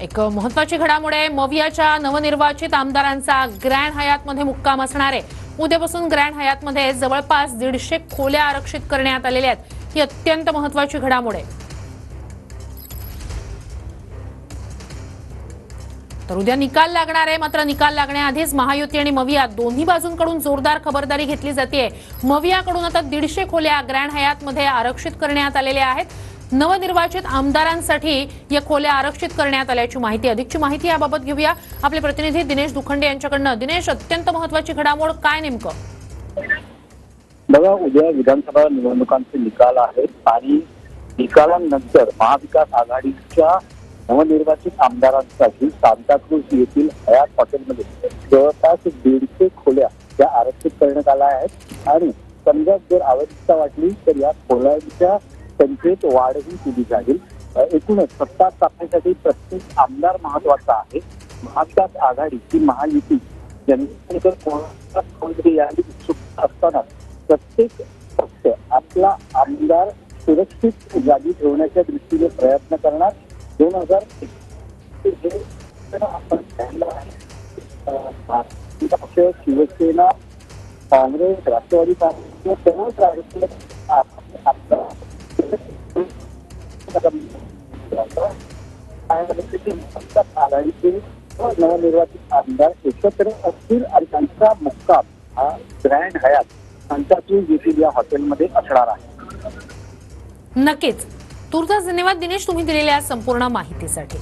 एक महत्त्वाची घडामोड मवियाच्या नवनिर्वाचित आमदारांचा ग्रँड हयातमध्ये मुक्काम असणार आहे। उद्यापासून ग्रँड हयातमध्ये जवळपास 150 खोल्या आरक्षित करण्यात आलेल्या आहेत। ही अत्यंत महत्त्वाची घडामोड आहे। तर उद्या निकाल लागणार आहे। मात्र निकाल लागण्याआधीच महायुती आणि मविया दोन्ही बाजूंकडून जोरदार खबरदारी घेतली जाते। मवियाकडून आता 150 खोल्या ग्रँड हयातमध्ये आरक्षित करण्यात आलेल्या आहेत। नवनिर्वाचित आमदारांसाठी या खोल्या आरक्षित करण्यात आल्याची माहिती। अधिकची माहिती याबाबत घेऊया आपले प्रतिनिधी दिनेश दुखंडे यांच्याकडून। दिनेश, अत्यंत महत्त्वाची घडामोड काय नेमकं? बघा, उद्या विधानसभा निवडणुकांचे निकाल आहेत आणि निकालानंतर महाविकास आघाडीच्या नवनिर्वाचित आमदारांसाठी सांताक्रूज येथील हयात हॉटेलमध्ये जवळपास 150 खोल्या या आरक्षित करण्यात आल्या आहेत। आणि समजा जर आवश्यकता वाटली तर या खोल्यांच्या संख्येत वाढही केली जाईल। एकूणच सत्ता स्थापनेसाठी प्रत्येक आमदार महत्वाचा आहे। महाविकास आघाडी की महायुती यांनी याची उत्सुकता असताना प्रत्येक पक्ष आपला आमदार सुरक्षित जागी ठेवण्याच्या दृष्टीने प्रयत्न करणार। 2021 आपण पक्ष, शिवसेना, काँग्रेस, राष्ट्रवादी काँग्रेस सर्वच राजकीय आघाडीचे नवनिर्वाचित आमदार एकत्र असतील आणि त्यांचा मुक्काम हा ग्रँड हयात सांताक्रूज येथील या हॉटेलमध्ये असणार आहे। नक्कीच। तुर्तास धन्यवाद दिनेश, तुम्ही दिलेल्या संपूर्ण माहितीसाठी।